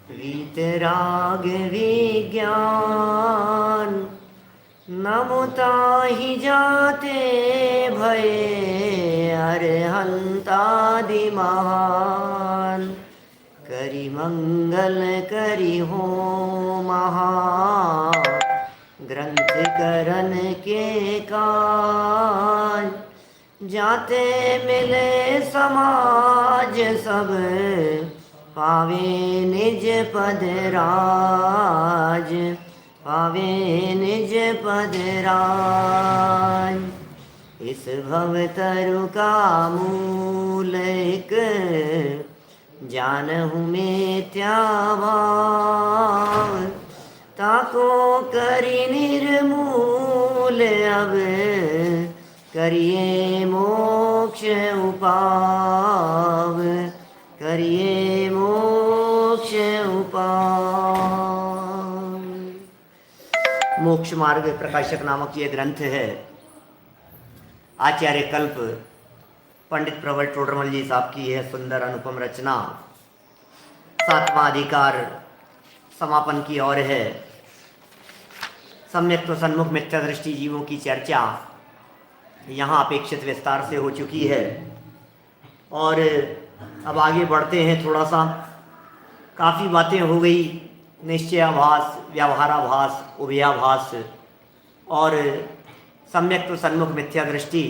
वीतराग विज्ञान नमुताहि जाते भये अरहंतादि महान। करि मंगल करि हो महा ग्रंथ करन के काज। जाते मिले समाज सब पावे निज पद राज। पावे निज पद राज। इस भवतरु का मूल एक जानहु मिथ्या भाव। ताको करि निर्मूल अब करिए मोक्ष उपाव। करिए मोक्ष उपाव। मोक्ष मार्ग प्रकाशक नामक ये ग्रंथ है। आचार्य कल्प पंडित प्रवर टोडरमल जी साहब की यह सुंदर अनुपम रचना 7वां अधिकार समापन की ओर है। सम्यक तो सन्मुख मिथ्या दृष्टि जीवों की चर्चा यहाँ अपेक्षित विस्तार से हो चुकी है और अब आगे बढ़ते हैं। थोड़ा सा काफ़ी बातें हो गई, निश्चयाभास, व्यवहाराभास, उभयाभास और सम्यक तो सन्मुख मिथ्या दृष्टि।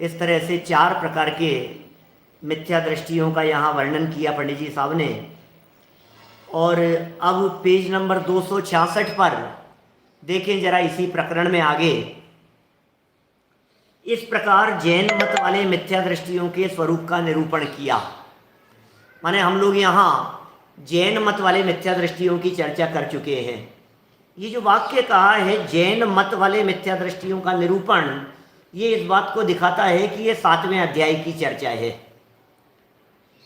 इस तरह से 4 प्रकार के मिथ्या दृष्टियों का यहाँ वर्णन किया पंडित जी साहब ने। और अब पेज नंबर 266 पर देखें जरा, इसी प्रकरण में आगे इस प्रकार जैन मत वाले मिथ्या दृष्टियों के स्वरूप का निरूपण किया। माने हम लोग यहाँ जैन मत वाले मिथ्या दृष्टियों की चर्चा कर चुके हैं। ये जो वाक्य कहा है जैन मत वाले मिथ्या दृष्टियों का निरूपण, ये इस बात को दिखाता है कि ये 7वें अध्याय की चर्चा है।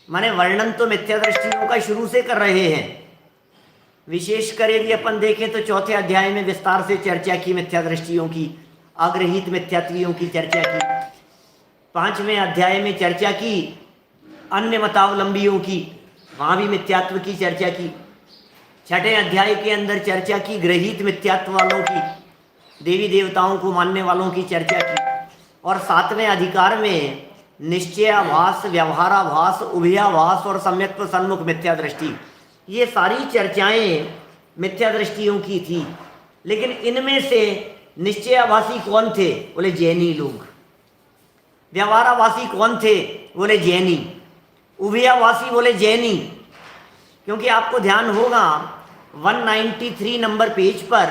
माने वर्णन तो मिथ्या दृष्टियों का शुरू से कर रहे हैं। विशेषकर यदि अपन देखें तो 4थे अध्याय में विस्तार से चर्चा की मिथ्या दृष्टियों की, अग्रहित मिथ्यात्वियों की चर्चा की। 5वें अध्याय में चर्चा की अन्य मतावलंबियों की, वहाँ भी मिथ्यात्व की चर्चा की। 6ठे अध्याय के अंदर चर्चा की ग्रहित मिथ्यात्व वालों की, देवी देवताओं को मानने वालों की चर्चा की। और 7वें अधिकार में निश्चयाभास, व्यवहाराभास, उभयाभास और सम्यक सन्मुख मिथ्या दृष्टि, ये सारी चर्चाएं मिथ्या दृष्टियों की थी। लेकिन इनमें से निश्चयाभासी कौन थे? बोले जैनी लोग। व्यवहाराभासी कौन थे? बोले जैनी। उभयाभासी बोले जैनी। क्योंकि आपको ध्यान होगा 193 नंबर पेज पर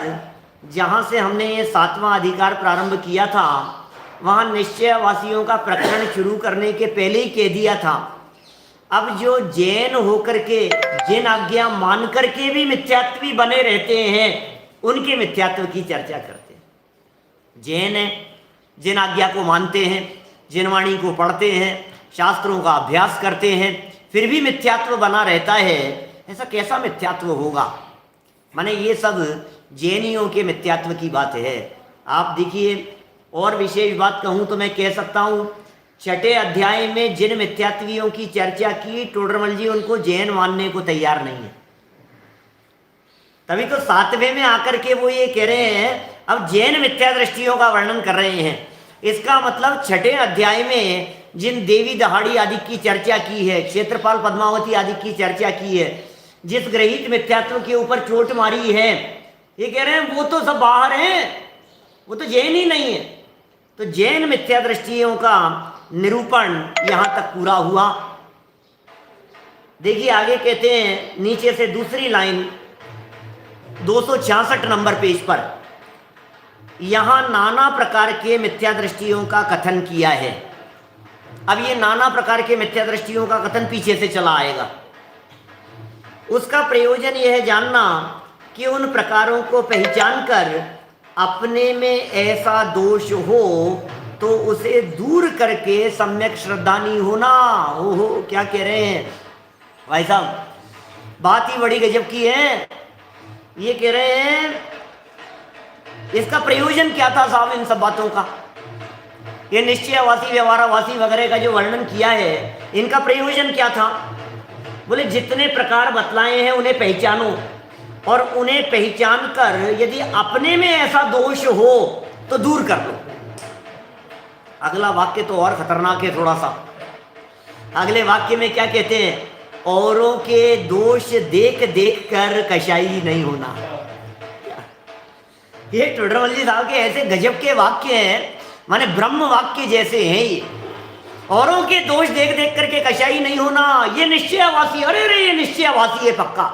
जहाँ से हमने ये 7वां अधिकार प्रारंभ किया था, वहाँ निश्चयवासियों का प्रकरण शुरू करने के पहले ही कह दिया था। अब जो जैन होकर के, जिन आज्ञा मान करके भी मिथ्यात्वी बने रहते हैं, उनके मिथ्यात्व की चर्चा करते हैं। जैन है, जिन आज्ञा को मानते हैं, जिन वाणी को पढ़ते हैं, शास्त्रों का अभ्यास करते हैं, फिर भी मिथ्यात्व बना रहता है। ऐसा कैसा मिथ्यात्व होगा? माने ये सब जैनियों के मिथ्यात्व की बात है। आप देखिए, और विशेष बात कहूँ तो मैं कह सकता हूँ 6ठे अध्याय में जिन मिथ्यात्वियों की चर्चा की, टोडरमल जी उनको जैन मानने को तैयार नहीं है। तभी तो 7वें में आकर के वो ये कह रहे हैं, अब जैन मिथ्या दृष्टियों का वर्णन कर रहे हैं। इसका मतलब 6ठे अध्याय में जिन देवी दहाड़ी आदि की चर्चा की है, क्षेत्रपाल पद्मावती आदि की चर्चा की है, जिस ग्रहित मिथ्यात्व के ऊपर चोट मारी है, ये कह रहे हैं वो तो सब बाहर हैं, वो तो जैन ही नहीं है। तो जैन मिथ्या दृष्टियों का निरूपण यहां तक पूरा हुआ। देखिए आगे कहते हैं, नीचे से दूसरी लाइन 266 नंबर पेज पर, यहां नाना प्रकार के मिथ्या दृष्टियों का कथन किया है। अब ये नाना प्रकार के मिथ्या दृष्टियों का कथन पीछे से चला आएगा। उसका प्रयोजन यह है जानना कि उन प्रकारों को पहचान कर अपने में ऐसा दोष हो तो उसे दूर करके सम्यक श्रद्धानी होना। ओहो, क्या कह रहे हैं भाई साहब, बात ही बड़ी गजब की है। ये कह रहे हैं इसका प्रयोजन क्या था साहब इन सब बातों का? ये निश्चयवासी, व्यवहारावासी वगैरह का जो वर्णन किया है, इनका प्रयोजन क्या था? बोले जितने प्रकार बतलाए हैं उन्हें पहचानो, और उन्हें पहचान कर यदि अपने में ऐसा दोष हो तो दूर कर लो। अगला वाक्य तो और खतरनाक है थोड़ा सा। अगले वाक्य में क्या कहते हैं? औरों के दोष देख देख कर कशाई नहीं होना। ये टोडरमल जी साहब के ऐसे गजब के वाक्य हैं, माने ब्रह्म वाक्य जैसे हैं ये। औरों के दोष देख देख करके कशाई नहीं होना, ये निश्चयवासी, अरे रे ये निश्चयवासी है पक्का,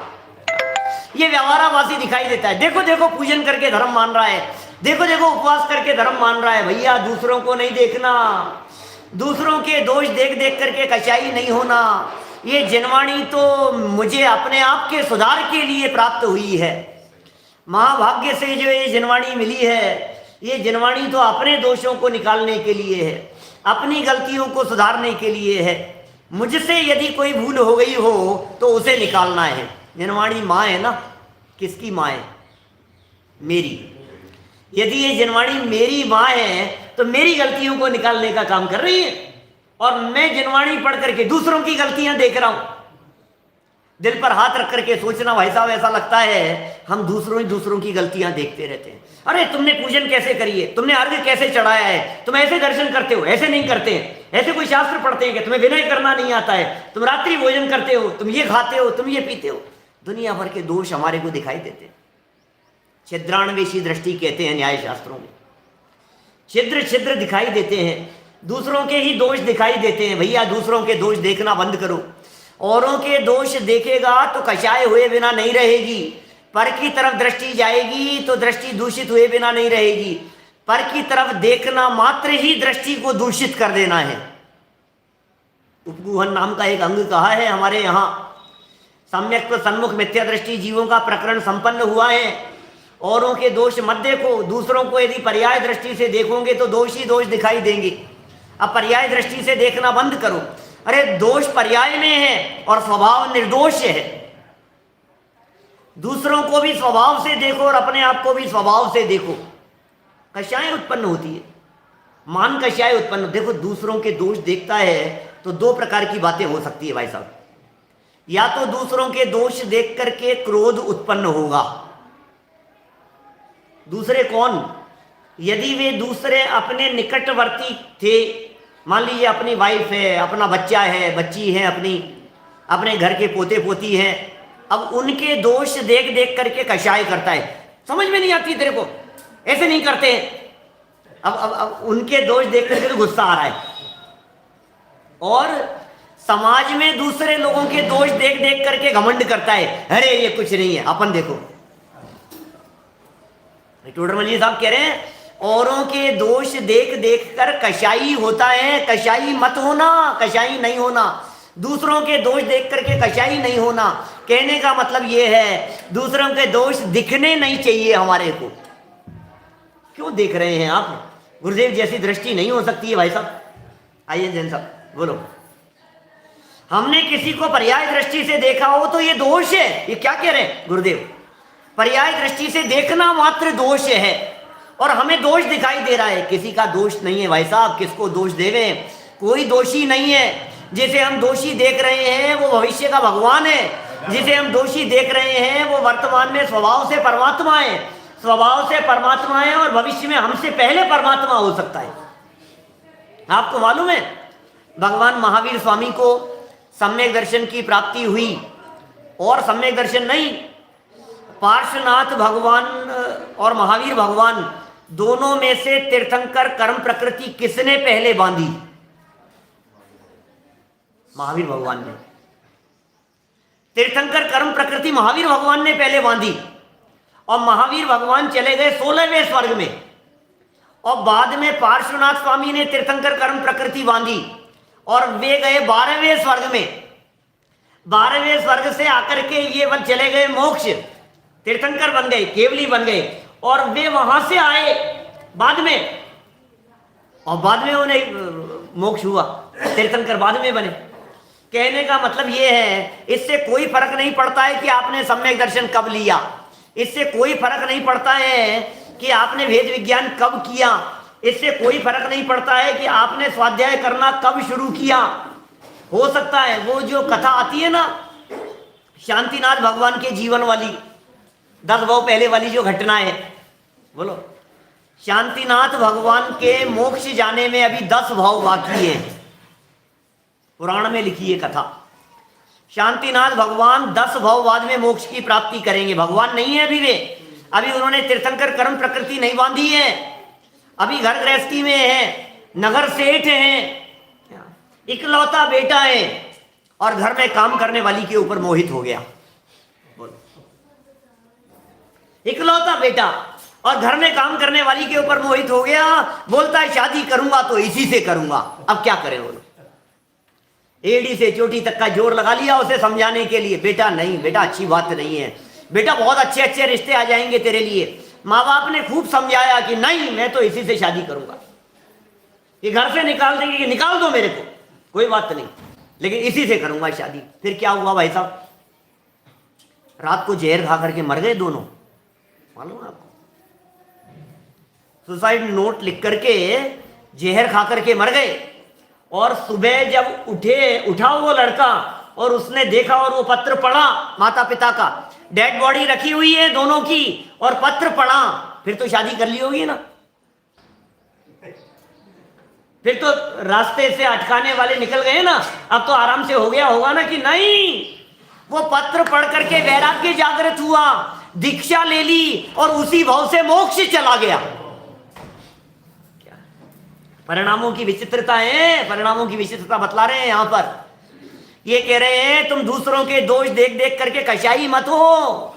ये व्यवहारावासी दिखाई देता है। देखो देखो पूजन करके धर्म मान रहा है, देखो देखो उपवास करके धर्म मान रहा है। भैया दूसरों को नहीं देखना, दूसरों के दोष देख देख करके कशाई नहीं होना। ये जिनवाणी तो मुझे अपने आप के सुधार के लिए प्राप्त हुई है। महाभाग्य से जो ये जिनवाणी मिली है, ये जिनवाणी तो अपने दोषों को निकालने के लिए है, अपनी गलतियों को सुधारने के लिए है। मुझसे यदि कोई भूल हो गई हो तो उसे निकालना है। जिनवाणी माँ है ना, किसकी माँ है? मेरी। यदि ये जिनवाणी मेरी माँ है तो मेरी गलतियों को निकालने का काम कर रही है, और मैं जिनवाणी पढ़ करके दूसरों की गलतियां देख रहा हूं। दिल पर हाथ रख करके सोचना भाई साहब, ऐसा लगता है हम दूसरों की गलतियां देखते रहते हैं। अरे तुमने पूजन कैसे करी है, तुमने अर्घ्य कैसे चढ़ाया है, तुम ऐसे दर्शन करते हो, ऐसे नहीं करते हैं, ऐसे कोई शास्त्र पढ़ते हैं कि तुम्हें विनय करना नहीं आता है, तुम रात्रि भोजन करते हो, तुम ये खाते हो, तुम ये पीते हो। दुनिया भर के दोष हमारे को दिखाई देते हैं। छिद्रान्वेषी दृष्टि कहते हैं न्याय शास्त्रों में। छिद्र छिद्र दिखाई देते हैं, दूसरों के ही दोष दिखाई देते हैं। भैया दूसरों के दोष देखना बंद करो। औरों के दोष देखेगा तो कषाय हुए बिना नहीं रहेगी, पर की तरफ दृष्टि जाएगी तो दृष्टि दूषित हुए बिना नहीं रहेगी। पर की तरफ देखना मात्र ही दृष्टि को दूषित कर देना है। उपगूहन नाम का एक अंग कहा है हमारे यहाँ। सम्यक सन्मुख मिथ्या दृष्टि जीवों का प्रकरण संपन्न हुआ है। औरों के दोष मत देखो, दूसरों को यदि पर्याय दृष्टि से देखोगे तो दोष ही दोष दिखाई देंगे। अब पर्याय दृष्टि से देखना बंद करो। अरे दोष पर्याय में है और स्वभाव निर्दोष है। दूसरों को भी स्वभाव से देखो और अपने आप को भी स्वभाव से देखो। कषाय उत्पन्न होती है, मान कषाय उत्पन्न। देखो दूसरों के दोष देखता है तो दो प्रकार की बातें हो सकती है भाई साहब। या तो दूसरों के दोष देख करके क्रोध उत्पन्न होगा। दूसरे कौन? यदि वे दूसरे अपने निकटवर्ती थे, मान लीजिए अपनी वाइफ है, अपना बच्चा है, बच्ची है, अपने घर के पोते पोती हैं, अब उनके दोष देख देख करके कषाय करता है। समझ में नहीं आती तेरे को, ऐसे नहीं करते। अब उनके दोष देख करके तो गुस्सा आ रहा है। और समाज में दूसरे लोगों के दोष देख देख करके घमंड करता है, अरे ये कुछ नहीं है, अपन देखो। टोडरमल जी साहब कह रहे हैं औरों के दोष देख देख कर कषाई होता है। कषाई मत होना, कषाई नहीं होना। दूसरों के दोष देख करके कषाई नहीं होना। कहने का मतलब ये है दूसरों के दोष दिखने नहीं चाहिए हमारे को। क्यों देख रहे हैं आप? गुरुदेव जैसी दृष्टि नहीं हो सकती है भाई साहब। आइए जैन साहब बोलो। हमने किसी को पर्याय दृष्टि से देखा हो तो ये दोष है। ये क्या कह रहे हैं गुरुदेव? पर्याय दृष्टि से देखना मात्र दोष है और हमें दोष दिखाई दे रहा है। किसी का दोष नहीं है भाई साहब, किसको दोष देवें? कोई दोषी नहीं है। जिसे हम दोषी देख रहे हैं वो भविष्य का भगवान है। जिसे हम दोषी देख रहे हैं वो वर्तमान में स्वभाव से परमात्मा है, स्वभाव से परमात्मा है और भविष्य में हमसे पहले परमात्मा हो सकता है। आपको मालूम है भगवान महावीर स्वामी को सम्यक दर्शन की प्राप्ति हुई, और सम्यक दर्शन नहीं, पार्श्वनाथ भगवान और महावीर भगवान दोनों में से तीर्थंकर कर्म प्रकृति किसने पहले बांधी? महावीर भगवान ने। तीर्थंकर कर्म प्रकृति महावीर भगवान ने पहले बांधी और महावीर भगवान चले गए 16वें स्वर्ग में, और बाद में पार्श्वनाथ स्वामी ने तीर्थंकर कर्म प्रकृति बांधी और वे गए 12वें स्वर्ग में। 12वें स्वर्ग से आकर के ये वन चले गए मोक्ष, तीर्थंकर बन गए, केवली बन गए, और वे वहां से आए बाद में, और बाद में उन्हें मोक्ष हुआ, तीर्थंकर बाद में बने। कहने का मतलब ये है इससे कोई फर्क नहीं पड़ता है कि आपने सम्यक दर्शन कब लिया, इससे कोई फर्क नहीं पड़ता है कि आपने वेद विज्ञान कब किया, इससे कोई फर्क नहीं पड़ता है कि आपने स्वाध्याय करना कब शुरू किया। हो सकता है वो जो कथा आती है ना, शांतिनाथ भगवान के जीवन वाली 10 भाव पहले वाली जो घटना है, बोलो, शांतिनाथ भगवान के मोक्ष जाने में अभी 10 भाव बाकी है। पुराण में लिखी है कथा, शांतिनाथ भगवान 10 भाव बाद में मोक्ष की प्राप्ति करेंगे। भगवान नहीं है अभी वे, अभी उन्होंने तीर्थंकर कर्म प्रकृति नहीं बांधी है, अभी घर गृहस्थी में है, नगर सेठ हैं, इकलौता बेटा है और घर में काम करने वाली के ऊपर मोहित हो गया। बोलो, इकलौता बेटा और घर में काम करने वाली के ऊपर मोहित हो गया, बोलता है शादी करूंगा तो इसी से करूंगा। अब क्या करें बोलो, एड़ी से चोटी तक का जोर लगा लिया उसे समझाने के लिए, बेटा नहीं, बेटा अच्छी बात नहीं है, बेटा बहुत अच्छे अच्छे रिश्ते आ जाएंगे तेरे लिए। माँ बाप ने खूब समझाया कि नहीं मैं तो इसी से शादी करूंगा, ये घर से निकाल देंगे कि निकाल दो मेरे को, कोई बात नहीं, लेकिन इसी से करूंगा शादी। फिर क्या हुआ भाई साहब, रात को जहर खा करके मर गए दोनों, मालूम आपको, सुसाइड नोट लिख करके जहर खा करके मर गए। और सुबह जब उठा वो लड़का और उसने देखा और वो पत्र पढ़ा माता पिता का, डेड बॉडी रखी हुई है दोनों की और पत्र पढ़ा, फिर तो शादी कर ली होगी ना, फिर तो रास्ते से अटकाने वाले निकल गए ना, अब तो आराम से हो गया होगा ना कि नहीं। वो पत्र पढ़ करके वैराग्य जागृत हुआ, दीक्षा ले ली और उसी भाव से मोक्ष चला गया। परिणामों की विचित्रता है, परिणामों की विचित्रता बतला रहे हैं यहां पर। ये कह रहे हैं तुम दूसरों के दोष देख देख करके कशाई मत हो,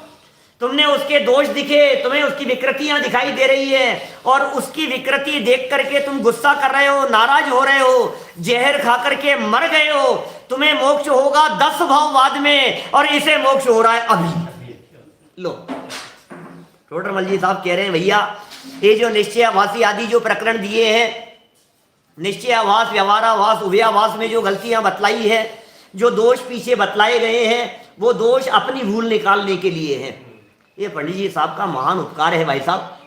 तुमने उसके दोष दिखे, तुम्हें उसकी विकृतियां दिखाई दे रही है और उसकी विकृति देख करके तुम गुस्सा कर रहे हो, नाराज हो रहे हो, जहर खा करके मर गए हो। तुम्हें मोक्ष होगा 10 भाव बाद में और इसे मोक्ष हो रहा है अभी। लो, टोडरमल जी साहब कह रहे हैं भैया ये जो निश्चयाभासी आदि जो प्रकरण दिए हैं, निश्चयाभास, व्यवहाराभास, उभयाभास में जो गलतियां बतलाई है, जो दोष पीछे बतलाए गए हैं, वो दोष अपनी भूल निकालने के लिए हैं। ये पंडित जी साहब का महान उपकार है भाई साहब।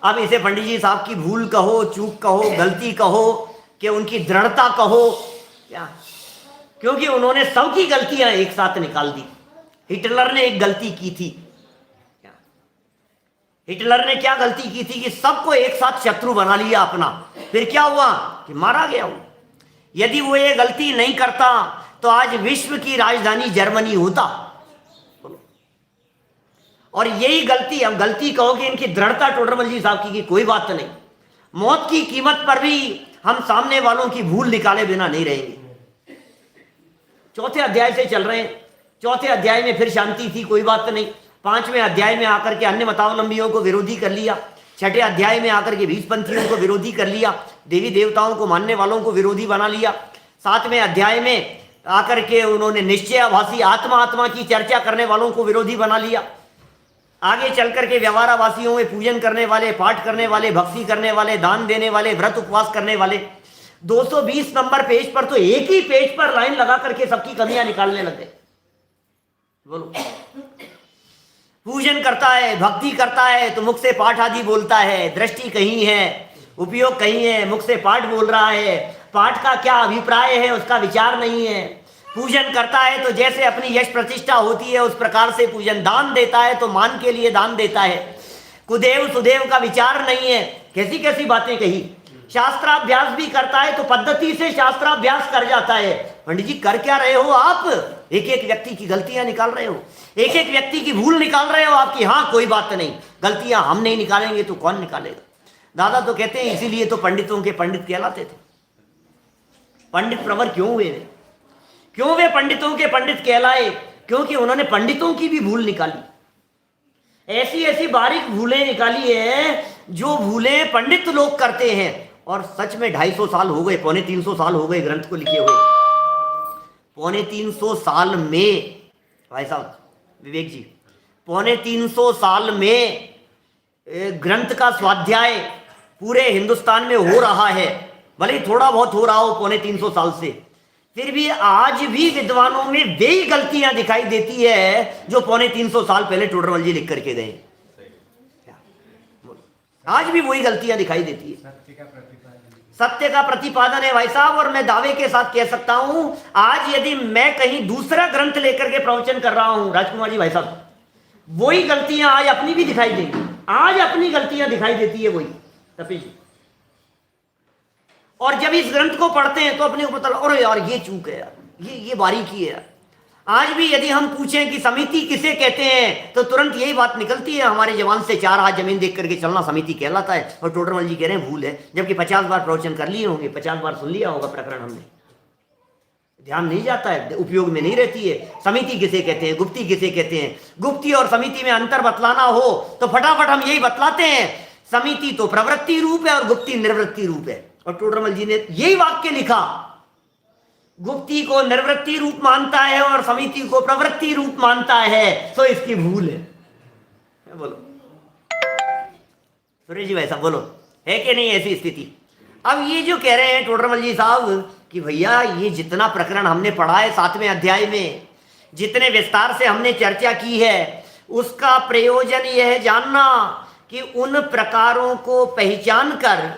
अब इसे पंडित जी साहब की भूल कहो, चूक कहो, गलती कहो, कि उनकी दृढ़ता कहो, क्या, क्योंकि उन्होंने सबकी गलतियां एक साथ निकाल दी। हिटलर ने एक गलती की थी, हिटलर ने क्या गलती की थी कि सबको एक साथ शत्रु बना लिया अपना, फिर क्या हुआ कि मारा गया वो। यदि वो ये गलती नहीं करता तो आज विश्व की राजधानी जर्मनी होता। और यही गलती, हम गलती कहोगे इनकी दृढ़ता टोडरमल जी साहब की कोई बात नहीं, मौत की कीमत पर भी हम सामने वालों की भूल निकाले बिना नहीं रहेंगे। 4थे अध्याय से चल रहे हैं, 4थे अध्याय में फिर शांति थी, कोई बात नहीं। 5वें अध्याय में आकर के अन्य मतावलंबियों को विरोधी कर लिया, 6ठे अध्याय में आकर के बीजपंथियों को विरोधी कर लिया, देवी देवताओं को मानने वालों को विरोधी बना लिया। 7वें अध्याय में आकर के उन्होंने निश्चयाभासी आत्मा की चर्चा करने वालों को विरोधी बना लिया। आगे चल करके व्यवहारावासियों में पूजन करने वाले, पाठ करने वाले, भक्ति करने वाले, दान देने वाले, व्रत उपवास करने वाले, 220 नंबर पेज पर तो एक ही पेज पर लाइन लगा करके सबकी कमियां निकालने लगे। बोलो, पूजन करता है, भक्ति करता है तो मुख से पाठ आदि बोलता है, दृष्टि कहीं है, उपयोग कहीं है, मुख से पाठ बोल रहा है, पाठ का क्या अभिप्राय है उसका विचार नहीं है। पूजन करता है तो जैसे अपनी यश प्रतिष्ठा होती है उस प्रकार से पूजन, दान देता है तो मान के लिए दान देता है, कुदेव सुदेव का विचार नहीं है। कैसी कैसी बातें कही। शास्त्राभ्यास भी करता है तो पद्धति से शास्त्राभ्यास कर जाता है। पंडित जी कर क्या रहे हो आप, एक एक व्यक्ति की गलतियां निकाल रहे हो, एक एक व्यक्ति की भूल निकाल रहे हो आपकी। हाँ कोई बात नहीं, गलतियां हम नहीं निकालेंगे तो कौन निकालेगा। दादा तो कहते हैं इसीलिए तो पंडितों के पंडित कहलाते थे। पंडित प्रवर क्यों हुए, क्यों वे पंडितों के पंडित कहलाए, क्योंकि उन्होंने पंडितों की भी भूल निकाली। ऐसी ऐसी बारीक भूलें निकाली है जो भूलें पंडित लोग करते हैं। और सच में 250 साल हो गए, 350 साल हो गए ग्रंथ को लिखे हुए। 350 साल में भाई साहब विवेक जी, 350 साल में ग्रंथ का स्वाध्याय पूरे हिंदुस्तान में हो रहा है। भले ही थोड़ा बहुत हो रहा हो 350 साल से, फिर भी आज भी विद्वानों में वे ही गलतियां दिखाई देती है जो 350 साल पहले टोडरमल जी लिख करके गए। आज भी वही गलतियां दिखाई देती है। सत्य का प्रतिपादन है भाई साहब। और मैं दावे के साथ कह सकता हूं, आज यदि मैं कहीं दूसरा ग्रंथ लेकर के प्रवचन कर रहा हूं राजकुमार जी भाई साहब, वही गलतियां आज अपनी भी दिखाई देंगी। आज अपनी गलतियां दिखाई देती है वही तपी जी। और जब इस ग्रंथ को पढ़ते हैं तो अपने को पता लगा, अरे यार ये चूक है यार, ये बारीकी है यार। आज भी यदि हम पूछें कि समिति किसे कहते हैं, तो तुरंत यही बात निकलती है हमारे जवान से, 4 हाथ जमीन देख करके चलना समिति कहलाता है। और टोडरमल जी कह रहे हैं भूल है, जबकि 50 बार प्रवचन कर लिए होंगे, 50 बार सुन लिया होगा प्रकरण हमने। ध्यान नहीं जाता है, उपयोग में नहीं रहती है। समिति किसे कहते हैं, गुप्ती किसे कहते हैं, गुप्ती और समिति में अंतर बतलाना हो तो फटाफट हम यही बतलाते हैं, समिति तो प्रवृत्ति रूप है और गुप्ती निर्वृत्ति रूप है। और टोडरमल जी ने यही वाक्य लिखा, गुप्ती को निर्वृत्ति रूप मानता है और समिति को प्रवृत्ति रूप मानता है, तो इसकी भूल है। बोलो सुरेश जी वैसा बोलो, है कि नहीं ऐसी स्थिति? अब ये जो कह रहे हैं टोडरमल जी साहब कि भैया ये जितना प्रकरण हमने पढ़ा है 7वें अध्याय में, जितने विस्तार से हमने चर्चा की है, उसका प्रयोजन यह है जानना कि उन प्रकारों को पहचान कर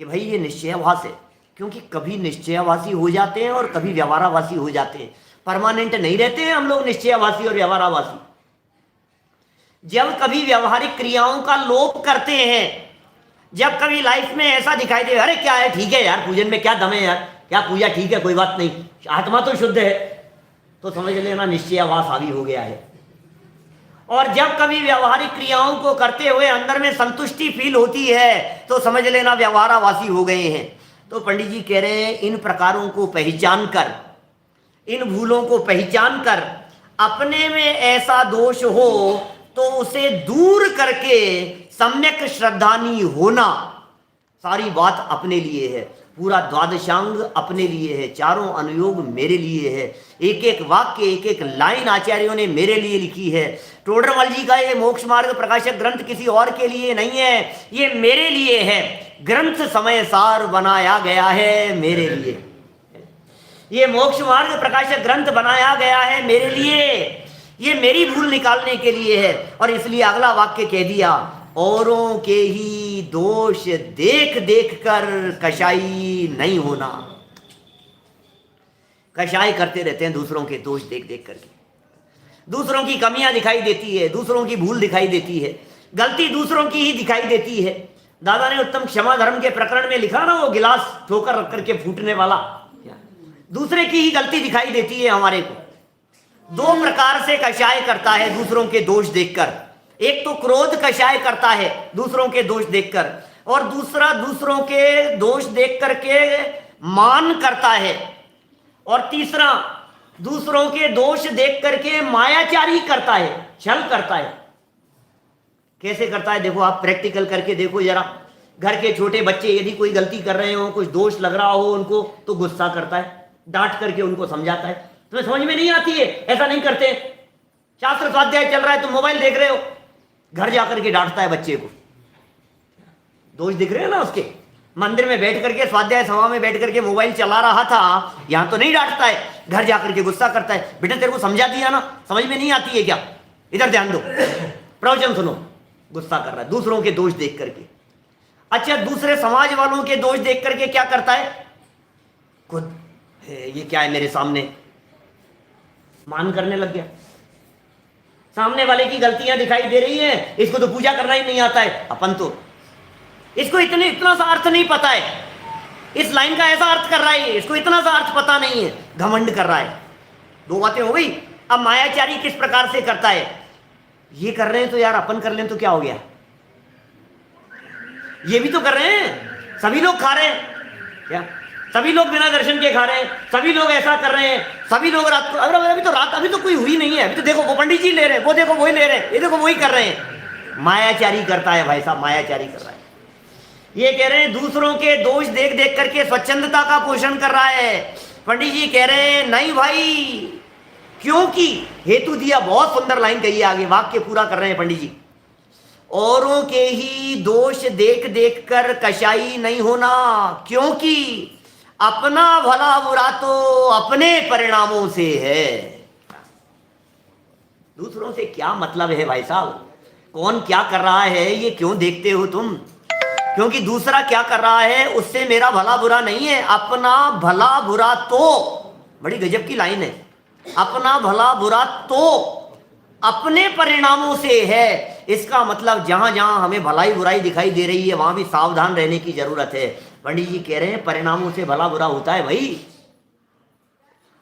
कि भाई ये निश्चयाभास है। क्योंकि कभी निश्चयाभासी हो जाते हैं और कभी व्यवहाराभासी हो जाते हैं, परमानेंट नहीं रहते हैं हम लोग निश्चयाभासी और व्यवहाराभासी। जब कभी व्यवहारिक क्रियाओं का लोप करते हैं, जब कभी लाइफ में ऐसा दिखाई दे, अरे क्या है ठीक है यार, पूजन में क्या दम है यार, क्या पूजा ठीक है कोई बात नहीं, आत्मा तो शुद्ध है, तो समझ लेना निश्चयाभास हावी हो गया है। और जब कभी व्यवहारिक क्रियाओं को करते हुए अंदर में संतुष्टि फील होती है, तो समझ लेना व्यवहाराभासी हो गए हैं। तो पंडित जी कह रहे हैं इन प्रकारों को पहचान कर, इन भूलों को पहचान कर, अपने में ऐसा दोष हो तो उसे दूर करके सम्यक श्रद्धानी होना, सारी बात अपने लिए है, पूरा द्वादशांग अपने लिए है, चारों अनुयोग मेरे लिए है, एक एक वाक्य एक एक लाइन आचार्यों ने मेरे लिए लिखी है। टोडरमल जी का ये मोक्ष मार्ग प्रकाशक ग्रंथ किसी और के लिए नहीं है, ये मेरे लिए है। ग्रंथ समय सार बनाया गया है मेरे लिए, ये मोक्ष मार्ग प्रकाशक ग्रंथ बनाया गया है मेरे लिए, ये मेरी भूल निकालने के लिए है। और इसलिए अगला वाक्य कह दिया, औरों के ही दोष देख देख कर कषाई नहीं होना। कषाय करते रहते हैं दूसरों के दोष देख देख करके, दूसरों की कमियां दिखाई देती है, दूसरों की भूल दिखाई देती है, गलती दूसरों की ही दिखाई देती है। दादा ने उत्तम क्षमा धर्म के प्रकरण में लिखा ना, वो गिलास ठोकर रख करके फूटने वाला, दूसरे की ही गलती दिखाई देती है हमारे को। 2 प्रकार से कषाय करता है दूसरों के दोष देखकर, एक तो क्रोध कषाय करता है दूसरों के दोष देखकर, और दूसरा दूसरों के दोष देख करके मान करता है, और तीसरा दूसरों के दोष देख करके मायाचारी करता है, छल करता है। कैसे करता है देखो, आप प्रैक्टिकल करके देखो जरा। घर के छोटे बच्चे यदि कोई गलती कर रहे हो, कुछ दोष लग रहा हो उनको, तो गुस्सा करता है, डांट करके उनको समझाता है, तुम्हें समझ में नहीं आती है, ऐसा नहीं करते, शास्त्र स्वाध्याय चल रहा है तुम मोबाइल देख रहे हो, घर जाकर के डांटता है बच्चे को। दोष दिख रहे हैं ना उसके, मंदिर में बैठ करके स्वाध्याय सभा में बैठ करके मोबाइल चला रहा था, यहां तो नहीं डांटता है, घर जाकर के गुस्सा करता है, बेटा तेरे को समझा दिया ना, समझ में नहीं आती है क्या, इधर ध्यान दो, प्रवचन सुनो। गुस्सा कर रहा है दूसरों के दोष देख करके। अच्छा, दूसरे समाज वालों के दोष देख करके क्या करता है, खुद ये क्या है मेरे सामने, मान करने लग गया। सामने वाले की गलतियां दिखाई दे रही हैं, इसको तो पूजा करना ही नहीं आता है, अपन तो इसको इतना सा अर्थ नहीं पता है, इस लाइन का ऐसा अर्थ कर रहा है, इसको इतना सा अर्थ पता नहीं है, घमंड कर रहा है। 2 बातें हो गई। अब मायाचारी किस प्रकार से करता है, ये कर रहे हैं तो यार अपन कर लें तो क्या हो गया, ये भी तो कर रहे हैं, सभी लोग खा रहे हैं क्या, सभी लोग बिना दर्शन के खा रहे हैं, सभी लोग ऐसा कर रहे हैं, सभी लोग रात को, अभी तो रात अभी तो कोई हुई नहीं है, अभी तो देखो वो पंडित जी ले रहे हैं, वो देखो वही ले रहे हैं, ये देखो वही कर रहे हैं। मायाचारी करता है भाई साहब, मायाचारी कर रहा है। ये कह रहे हैं दूसरों के दोष देख देख करके स्वच्छंदता का पोषण कर रहा है। पंडित जी कह रहे हैं नहीं भाई, क्योंकि हेतु दिया, बहुत सुंदर लाइन कही है आगे, वाक्य पूरा कर रहे हैं पंडित जी। औरों के ही दोष देख देख कर कषाई नहीं होना, क्योंकि अपना भला बुरा तो अपने परिणामों से है। दूसरों से क्या मतलब है भाई साहब, कौन क्या कर रहा है ये क्यों देखते हो तुम, क्योंकि दूसरा क्या कर रहा है उससे मेरा भला बुरा नहीं है, अपना भला बुरा तो, बड़ी गजब की लाइन है, अपना भला बुरा तो अपने परिणामों से है। इसका मतलब जहां जहां हमें भलाई बुराई दिखाई दे रही है वहां भी सावधान रहने की जरूरत है। पंडित जी कह रहे हैं परिणामों से भला बुरा होता है भाई,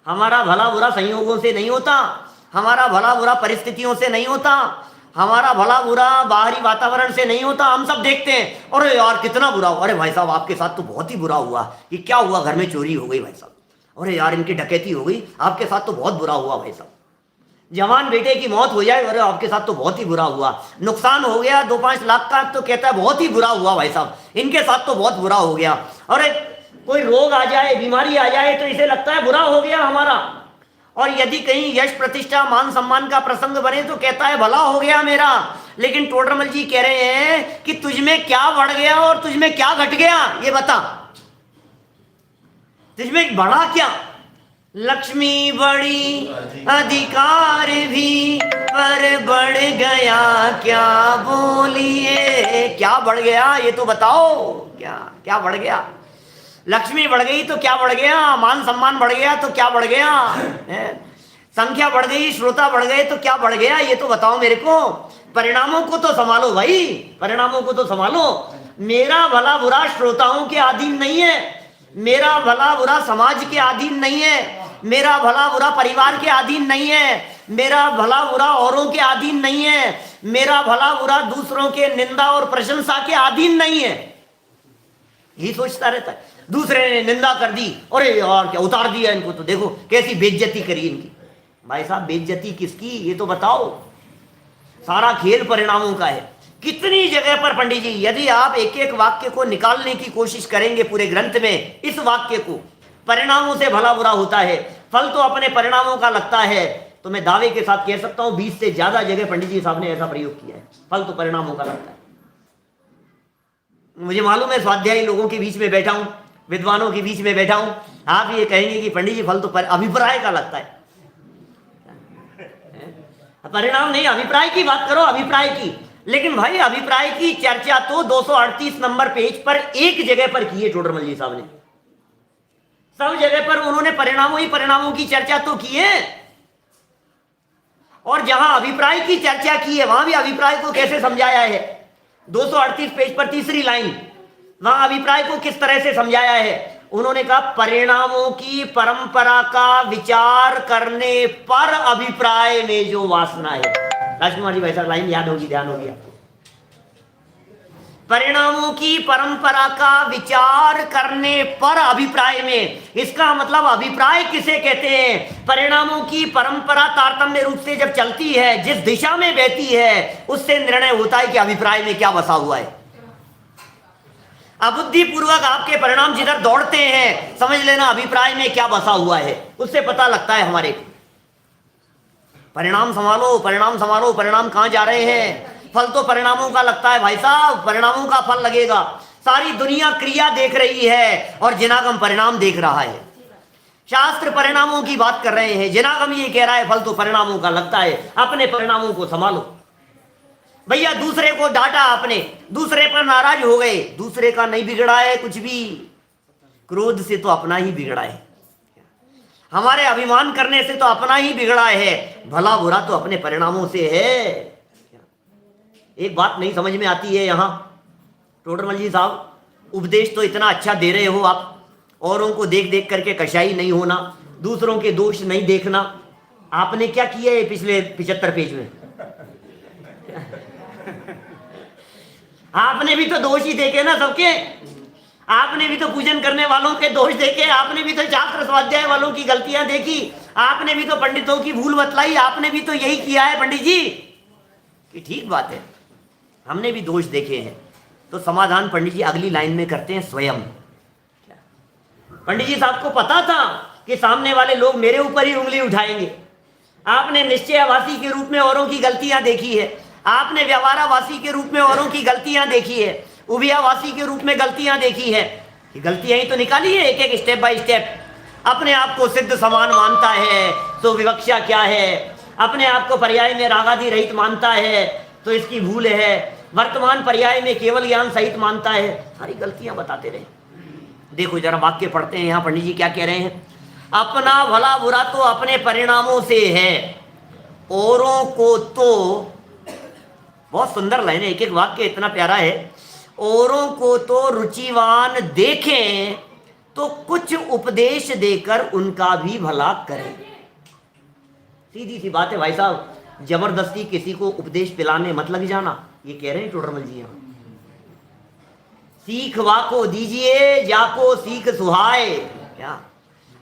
हमारा भला बुरा संयोगों से नहीं होता, हमारा भला बुरा परिस्थितियों से नहीं होता, हमारा भला बुरा बाहरी वातावरण से नहीं होता। हम सब देखते हैं अरे यार कितना बुरा हुआ, अरे भाई साहब आपके साथ तो बहुत ही बुरा हुआ, ये क्या हुआ, घर में चोरी हो गई भाई साहब, अरे यार इनकी डकैती हो गई, आपके साथ तो बहुत बुरा हुआ भाई साहब, जवान बेटे की मौत हो जाए, अरे आपके साथ तो बहुत ही बुरा हुआ, नुकसान हो गया 2-5 लाख का, तो कहता है बहुत ही बुरा हुआ भाई साहब, इनके साथ तो बहुत बुरा हो गया। अरे कोई रोग आ जाए, बीमारी आ जाए तो इसे लगता है बुरा हो गया हमारा, और यदि कहीं यश प्रतिष्ठा मान सम्मान का प्रसंग बने तो कहता है भला हो गया मेरा। लेकिन टोडरमल जी कह रहे हैं कि तुझमें क्या बढ़ गया और तुझमें क्या घट गया, ये बता, तुझमें बढ़ा क्या? लक्ष्मी बड़ी अधिकार भी, पर बढ़ गया क्या बोलिए, क्या बढ़ गया ये तो बताओ, क्या क्या बढ़ गया? लक्ष्मी बढ़ गई तो क्या बढ़ गया, मान सम्मान बढ़ गया तो क्या बढ़ गया, संख्या बढ़ गई, श्रोता बढ़ गए तो क्या बढ़ गया, ये तो बताओ मेरे को। परिणामों को तो संभालो भाई, परिणामों को तो संभालो। मेरा भला बुरा श्रोताओं के अधीन नहीं है, मेरा भला बुरा समाज के अधीन नहीं है, मेरा भला बुरा परिवार के अधीन नहीं है, मेरा भला बुरा औरों के अधीन नहीं है, मेरा भला बुरा दूसरों के निंदा और प्रशंसा के अधीन नहीं है। यही सोचता रहता है, दूसरे ने निंदा कर दी, अरे यार क्या उतार दिया इनको, तो देखो कैसी बेइज्जती करी इनकी। भाई साहब बेइज्जती किसकी ये तो बताओ। सारा खेल परिणामों का है। कितनी जगह पर पंडित जी यदि आप एक एक वाक्य को निकालने की कोशिश करेंगे पूरे ग्रंथ में, इस वाक्य को परिणामों से भला बुरा होता है, फल तो अपने परिणामों का लगता है, तो मैं दावे के साथ कह सकता हूं 20 से ज्यादा जगह पंडित जी साहब ने ऐसा प्रयोग किया है, फल तो परिणामों का लगता है। मुझे मालूम है स्वाध्यायी लोगों के बीच में बैठा हूं, विद्वानों के बीच में बैठा हूं, आप ये कहेंगे कि पंडित जी फल तो अभिप्राय का लगता है, परिणाम नहीं, अभिप्राय की बात करो, अभिप्राय की। लेकिन भाई अभिप्राय की चर्चा तो 238 नंबर पेज पर एक जगह पर की है टोडरमल जी साहब ने, सब जगह पर उन्होंने परिणामों ही परिणामों की चर्चा तो की है। और जहां अभिप्राय की चर्चा की है वहां भी अभिप्राय को कैसे समझाया है, 238 पेज पर तीसरी लाइन, वहां अभिप्राय को किस तरह से समझाया है। उन्होंने कहा परिणामों की परंपरा का विचार करने पर अभिप्राय में जो वासना है। राजकुमार जी वैसा लाइन याद होगी, ध्यान हो गया। परिणामों की परंपरा का विचार करने पर अभिप्राय में, इसका मतलब अभिप्राय किसे कहते हैं? परिणामों की परंपरा तारतम्य रूप से जब चलती है, जिस दिशा में बहती है, उससे निर्णय होता है कि अभिप्राय में क्या बसा हुआ है। अबुद्धि पूर्वक आपके परिणाम जिधर दौड़ते हैं, समझ लेना अभिप्राय में क्या बसा हुआ है, उससे पता लगता है हमारे को। परिणाम संभालो, परिणाम संभालो, परिणाम कहां जा रहे हैं? फल तो परिणामों का लगता है भाई साहब, परिणामों का फल लगेगा। सारी दुनिया क्रिया देख रही है और जिनागम परिणाम देख रहा है। शास्त्र परिणामों की बात कर रहे हैं, जिनागम ये कह रहा है फल तो परिणामों का लगता है। अपने परिणामों को संभालो भैया। दूसरे को डांटा आपने, दूसरे पर नाराज हो गए, दूसरे का नहीं बिगड़ा है कुछ भी, क्रोध से तो अपना ही बिगड़ा है, हमारे अभिमान करने से तो अपना ही बिगड़ा है, भला बुरा तो अपने परिणामों से है। एक बात नहीं समझ में आती है यहाँ, टोडरमल जी साहब उपदेश तो इतना अच्छा दे रहे हो आप, औरों को देख देख करके कशाई नहीं होना, दूसरों के दोष नहीं देखना, आपने क्या किया है पिछले 75 पेज में? आपने भी तो दोष ही देखे ना सबके, आपने भी तो पूजन करने वालों के दोष देखे, आपने भी तो छात्र स्वाध्याय वालों की गलतियां देखी, आपने भी तो पंडितों की भूल बतलाई, आपने भी तो यही किया है पंडित जी। कि ठीक बात है, हमने भी दोष देखे हैं, तो समाधान पंडित जी अगली लाइन में करते हैं स्वयं। पंडित जी साहब को पता था कि सामने वाले लोग मेरे ऊपर ही उंगली उठाएंगे। आपने निश्चयवासी के रूप में औरों की गलतियां देखी है, आपने व्यवहारावासी के रूप में औरों की गलतियां देखी है, उभयावासी के रूप में गलतियां देखी है, गलतियां ही तो निकाली है एक एक स्टेप बाय स्टेप। अपने आप को सिद्ध समान मानता है तो विवक्षा क्या है, अपने आप को पर्याय में रागादि रहित मानता है तो इसकी भूल है, वर्तमान पर्याय में केवल ज्ञान सहित मानता है, सारी गलतियां बताते रहे। देखो जरा वाक्य पढ़ते हैं, यहाँ पंडित जी क्या कह रहे हैं। अपना भला बुरा तो अपने परिणामों से है, औरों को तो, बहुत सुंदर लाइन है, एक एक वाक्य इतना प्यारा है। औरों को तो रुचिवान देखें तो कुछ उपदेश देकर उनका भी भला करें। सीधी सी बात है भाई साहब, जबरदस्ती किसी को उपदेश पिलाने मत लग जाना, ये कह रहे हैं टोडरमल जी। यहाँ सीख वाको दीजिए जाको सीख सुहाए, क्या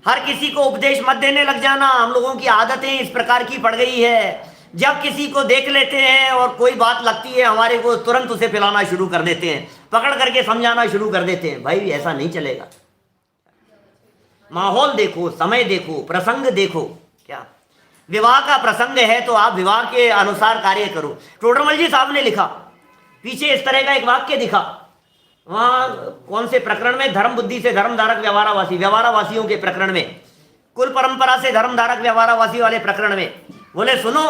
हर किसी को उपदेश मत देने लग जाना। हम लोगों की आदतें इस प्रकार की पड़ गई है, जब किसी को देख लेते हैं और कोई बात लगती है हमारे को, तुरंत उसे पिलाना शुरू कर देते हैं, पकड़ करके समझाना शुरू कर देते हैं। भाई ऐसा नहीं चलेगा। माहौल देखो, समय देखो, प्रसंग देखो। क्या विवाह का प्रसंग है तो आप विवाह के अनुसार कार्य करो। टोडरमल जी साहब ने लिखा, पीछे इस तरह का एक वाक्य दिखा, वहां कौन से प्रकरण में, धर्म बुद्धि से धर्मधारक व्यवहारावासी, व्यवहारावासियों के प्रकरण में, कुल परंपरा से धर्मधारक व्यवहारावासी वाले प्रकरण में बोले सुनो,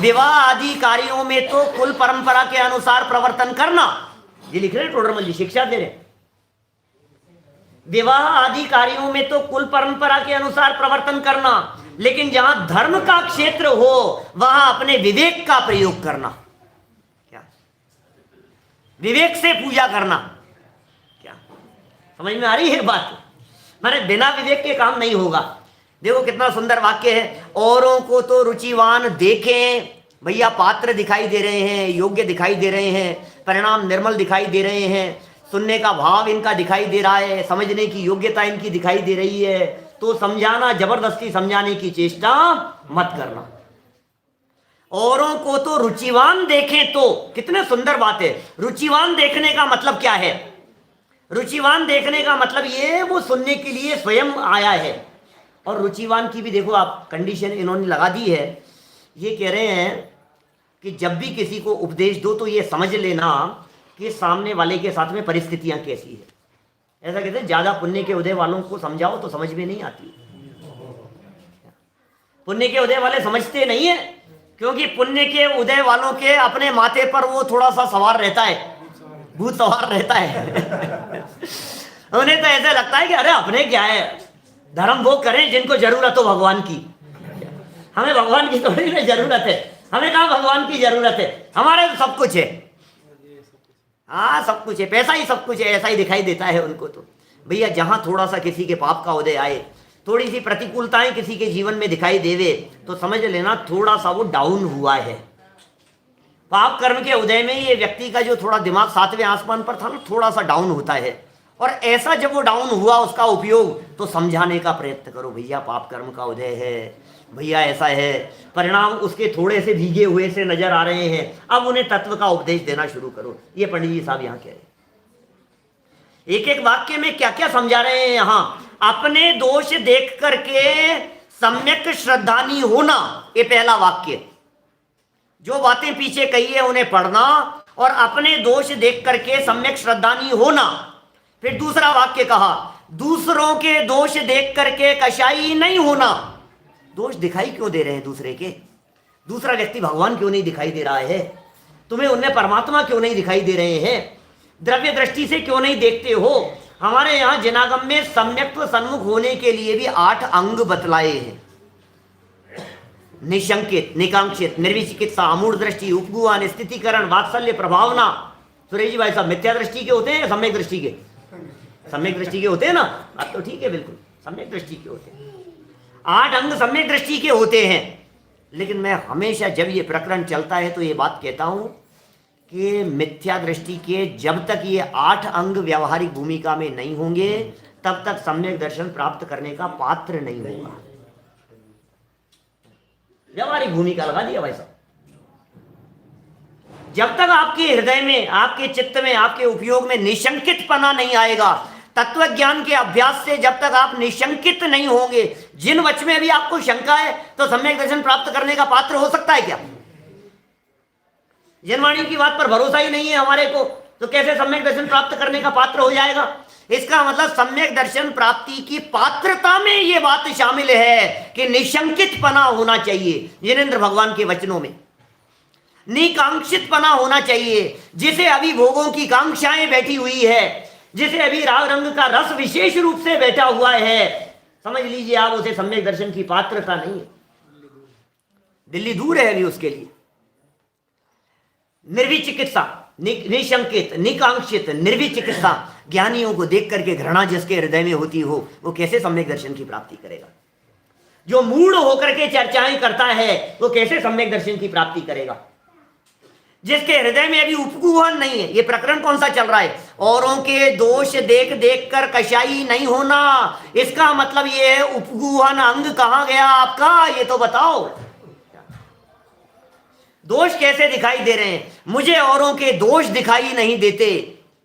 विवाह आदि कार्यों में तो कुल परंपरा के अनुसार प्रवर्तन करना, ये लिख रहे टोडरमल जी, शिक्षा दे रहे। विवाह आदि कार्यों में तो कुल परंपरा के अनुसार प्रवर्तन करना, लेकिन जहां धर्म का क्षेत्र हो वहां अपने विवेक का प्रयोग करना। क्या विवेक से पूजा करना। क्या समझ में आ रही है बात? माने बिना विवेक के काम नहीं होगा। देखो कितना सुंदर वाक्य है, औरों को तो रुचिवान देखें। भैया पात्र दिखाई दे रहे हैं, योग्य दिखाई दे रहे हैं, परिणाम निर्मल दिखाई दे रहे हैं, सुनने का भाव इनका दिखाई दे रहा है, समझने की योग्यता इनकी दिखाई दे रही है, तो समझाना, जबरदस्ती समझाने की चेष्टा मत करना। औरों को तो रुचिवान देखें तो, कितने सुंदर बात है। रुचिवान देखने का मतलब क्या है? रुचिवान देखने का मतलब ये वो सुनने के लिए स्वयं आया है। और रुचिवान की भी देखो आप कंडीशन इन्होंने लगा दी है। ये कह रहे हैं कि जब भी किसी को उपदेश दो तो ये समझ लेना कि सामने वाले के साथ में परिस्थितियां कैसी है। ऐसा कहते हैं ज्यादा पुण्य के उदय वालों को समझाओ तो समझ में नहीं आती। पुण्य के उदय वाले समझते नहीं है, क्योंकि पुण्य के उदय वालों के अपने माथे पर वो थोड़ा सा सवार रहता है, भूत सवार रहता है। उन्हें तो ऐसा लगता है कि अरे अपने क्या है, धर्म वो करें जिनको जरूरत हो भगवान की। हमें भगवान की थोड़ी ना जरूरत है, हमें कहाँ भगवान की जरूरत है, हमारे तो सब कुछ है। हाँ सब कुछ है, पैसा ही सब कुछ है, ऐसा ही दिखाई देता है उनको। तो भैया जहां थोड़ा सा किसी के पाप का उदय आए, थोड़ी सी प्रतिकूलताएं किसी के जीवन में दिखाई देवे, तो समझ लेना थोड़ा सा वो डाउन हुआ है। पाप कर्म के उदय में ये व्यक्ति का जो थोड़ा दिमाग सातवें आसमान पर था ना, थोड़ा सा डाउन होता है। और ऐसा जब वो डाउन हुआ उसका उपयोग तो समझाने का प्रयत्न करो, भैया पाप कर्म का उदय है, भैया ऐसा है, परिणाम उसके थोड़े से भीगे हुए से नजर आ रहे हैं, अब उन्हें तत्व का उपदेश देना शुरू करो। ये पंडित जी साहब यहाँ कह रहे हैं। एक एक वाक्य में क्या क्या समझा रहे हैं यहाँ। अपने दोष देख करके सम्यक श्रद्धानी होना, ये पहला वाक्य। जो बातें पीछे कही है उन्हें पढ़ना और अपने दोष देख करके सम्यक श्रद्धानी होना। फिर दूसरा वाक्य कहा, दूसरों के दोष देख करके कशाई नहीं होना। दोष दिखाई क्यों दे रहे हैं दूसरे के? दूसरा व्यक्ति भगवान क्यों नहीं दिखाई दे रहा है? तुम्हें उनमें परमात्मा क्यों नहीं दिखाई दे रहे हैं? द्रव्य दृष्टि से क्यों नहीं देखते हो? हमारे यहाँ जनागम में सम्यक्त्व सन्मुख होने के लिए भी 8 अंग बतलाए हैं। निशंकित, निकांक्षित, निर्विचिकित्सा, अमूढ़ दृष्टि, उपगुहान, स्थितिकरण, वात्सल्य, प्रभावना। सुरेश जी भाई साहब मिथ्या दृष्टि के होते हैं या सम्यक दृष्टि के? सम्यक दृष्टि के होते हैं ना, बात तो ठीक है, बिल्कुल सम्यक दृष्टि के होते हैं। 8 अंग सम्यक दृष्टि के होते हैं। लेकिन मैं हमेशा जब ये प्रकरण चलता है तो ये बात कहता हूं कि मिथ्या दृष्टि के जब तक ये 8 अंग व्यावहारिक भूमिका में नहीं होंगे तब तक सम्यक दर्शन प्राप्त करने का पात्र नहीं होगा। व्यावहारिक भूमिका लगा दिया भाई साहब। जब तक आपके हृदय में, आपके चित्त में, आपके उपयोग में निशंकितपना नहीं आएगा, तत्व ज्ञान के अभ्यास से जब तक आप निशंकित नहीं होंगे, जिन वच में भी आपको शंका है तो सम्यक दर्शन प्राप्त करने का पात्र हो सकता है क्या? जनवाणी की बात पर भरोसा ही नहीं है हमारे को, तो कैसे सम्यक दर्शन प्राप्त करने का पात्र हो जाएगा? इसका मतलब सम्यक दर्शन प्राप्ति की पात्रता में यह बात शामिल है कि निशंकितपना होना चाहिए जिनेंद्र भगवान के वचनों में। निकांक्षितपना होना चाहिए। जिसे अभी भोगों की कांक्षाएं बैठी हुई है, जिसे अभी राग रंग का रस विशेष रूप से बैठा हुआ है, समझ लीजिए आप उसे सम्यक दर्शन की पात्रता नहीं है, दिल्ली दूर है अभी उसके लिए। निर्विचिकित्सा, निशंकित, निकांक्षित, निर्विचिकित्सा ज्ञानियों को देख करके घृणा जिसके हृदय में होती हो, वो कैसे सम्यक दर्शन की प्राप्ति करेगा? जो मूढ़ होकर के चर्चाएं करता है वो कैसे सम्यक दर्शन की प्राप्ति करेगा? जिसके हृदय में अभी उपगूहन नहीं है। ये प्रकरण कौन सा चल रहा है? औरों के दोष देख देख कर कशाई नहीं होना। इसका मतलब ये है उपगूहन अंग कहां गया आपका, ये तो बताओ। दोष कैसे दिखाई दे रहे हैं? मुझे औरों के दोष दिखाई नहीं देते,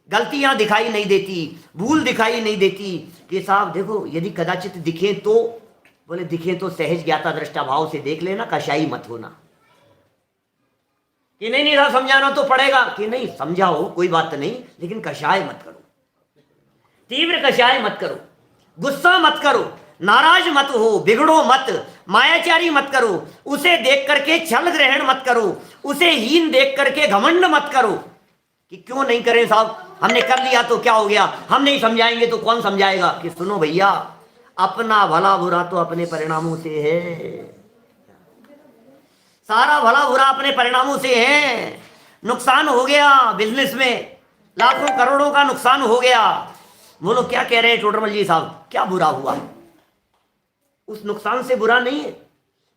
गलतियां दिखाई नहीं देती, भूल दिखाई नहीं देती। कि साहब देखो, यदि कदाचित दिखे तो, बोले दिखे तो सहज ज्ञाता दृष्टा भाव से देख लेना, कशाई मत होना। कि नहीं नहीं समझाना तो पड़ेगा, कि नहीं समझाओ कोई बात नहीं, लेकिन कषाय मत करो, तीव्र कषाय मत करो, गुस्सा मत करो, नाराज मत हो, बिगड़ो मत, मायाचारी मत करो, उसे देख करके छल ग्रहण मत करो, उसे हीन देख करके घमंड मत करो। कि क्यों नहीं करें साहब, हमने कर लिया तो क्या हो गया, हम नहीं समझाएंगे तो कौन समझाएगा? कि सुनो भैया, अपना भला बुरा तो अपने परिणामों से है, सारा भला बुरा अपने परिणामों से है। नुकसान हो गया बिजनेस में, लाखों करोड़ों का नुकसान हो गया, बोलो क्या कह रहे हैं टोडरमल जी साहब, क्या बुरा हुआ? उस नुकसान से बुरा नहीं है।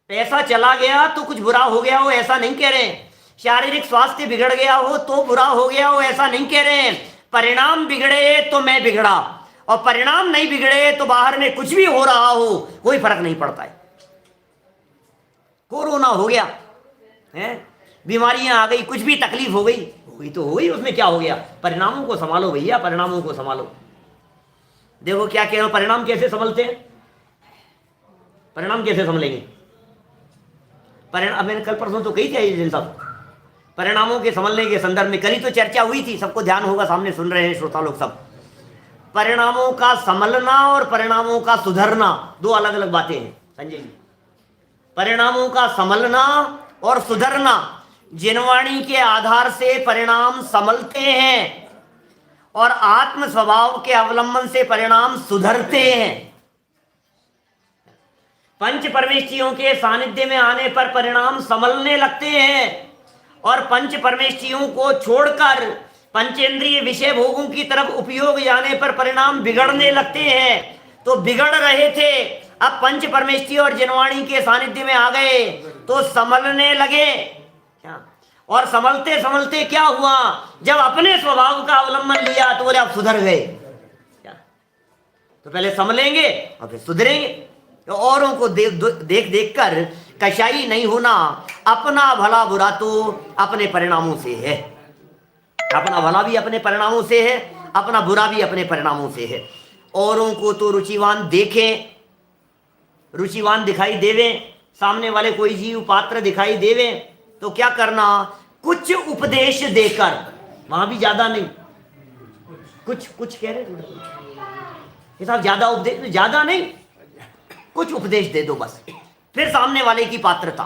पैसा चला गया तो कुछ बुरा हो गया हो, ऐसा नहीं कह रहे हैं। शारीरिक स्वास्थ्य बिगड़ गया हो तो बुरा हो गया हो, ऐसा नहीं कह रहे हैं। परिणाम बिगड़े तो मैं बिगड़ा, और परिणाम नहीं बिगड़े तो बाहर में कुछ भी हो रहा हो, कोई फर्क नहीं पड़ता है। कोरोना हो गया है, बीमारियां आ गई, कुछ भी तकलीफ हो गई तो हो गई, उसमें क्या हो गया? परिणामों को संभालो भैया, परिणामों को संभालो। देखो क्या कह रहा हूं, परिणाम कैसे संभलते हैं? परिणाम कैसे संभलेंगे? परिणाम मैंने कल परसों तो कही थी दिन साहब, परिणामों के संभलने के संदर्भ में कल ही तो चर्चा हुई थी, सबको ध्यान होगा, सामने सुन रहे हैं श्रोता लोग सब। परिणामों का संभलना और परिणामों का सुधरना दो अलग अलग बातें हैं संजय जी। परिणामों का संभलना और सुधरना, जिनवाणी के आधार से परिणाम संभलते हैं और आत्म स्वभाव के अवलंबन से परिणाम सुधरते हैं। पंच परमेष्ठियों के सानिध्य में आने पर परिणाम संभलने लगते हैं, और पंच परमेष्ठियों को छोड़कर पंचेंद्रिय विषय भोगों की तरफ उपयोग जाने पर परिणाम बिगड़ने लगते हैं। तो बिगड़ रहे थे, अब पंच परमेष्ठी और जिनवाणी के सानिध्य में आ गए तो संभलने लगे। क्या? और संभलते संभलते क्या हुआ? जब अपने स्वभाव का अवलंबन लिया तो बोले अब सुधर गए। क्या? तो पहले संभलेंगे और फिर सुधरेंगे। तो औरों को देख देख कर कशाई नहीं होना। अपना भला बुरा तो अपने परिणामों से है, अपना भला भी अपने परिणामों से है, अपना बुरा भी अपने परिणामों से है। औरों को तो रुचिवान देखें, रुचिवान दिखाई देवे, सामने वाले कोई जीव पात्र दिखाई देवे तो क्या करना? कुछ उपदेश देकर, वहां भी ज्यादा नहीं, कुछ कह रहे ये साहब, ज्यादा उपदेश, ज्यादा नहीं, कुछ उपदेश दे दो बस। फिर सामने वाले की पात्रता,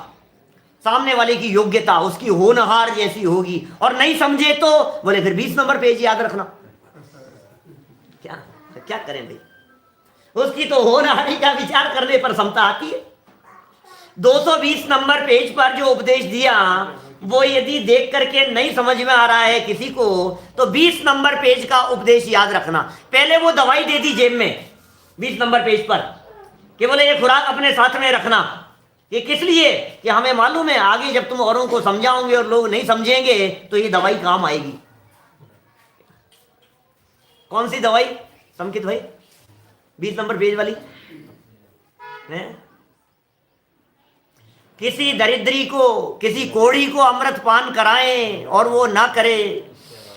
सामने वाले की योग्यता उसकी होनहार जैसी होगी। और नहीं समझे तो बोले फिर 20 नंबर पेज याद रखना। क्या करें भाई, उसकी तो होनहारी का विचार करने पर समता आती है। 220 नंबर पेज पर जो उपदेश दिया वो यदि देख करके नहीं समझ में आ रहा है किसी को, तो 20 नंबर पेज का उपदेश याद रखना। पहले वो दवाई दे दी जेब में 20 नंबर पेज पर कि बोले ये खुराक अपने साथ में रखना। ये किस लिए? कि हमें मालूम है आगे जब तुम औरों को समझाओगे और लोग नहीं समझेंगे तो ये दवाई काम आएगी। कौन सी दवाई संकित भाई? 20 नंबर पेज वाली है। किसी दरिद्री को, किसी कोढ़ी को अमृत पान कराएं और वो ना करे,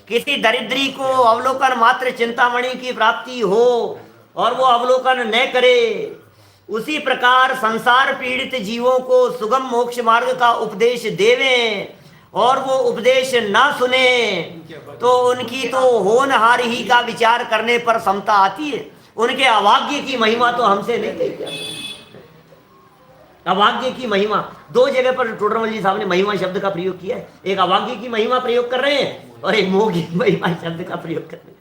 किसी दरिद्री को अवलोकन मात्र चिंतामणि की प्राप्ति हो और वो अवलोकन न करे, उसी प्रकार संसार पीड़ित जीवों को सुगम मोक्ष मार्ग का उपदेश देवें और वो उपदेश ना सुने तो उनकी तो होनहार ही का विचार करने पर समता आती है। उनके अभाग्य की महिमा तो हमसे नहीं कही जाती। अभाग्य की महिमा, दो जगह पर टोडरमल जी साहब ने महिमा शब्द का प्रयोग किया है। एक अभाग्य की महिमा प्रयोग कर रहे हैं और एक मोह की महिमा शब्द का प्रयोग कर रहे हैं।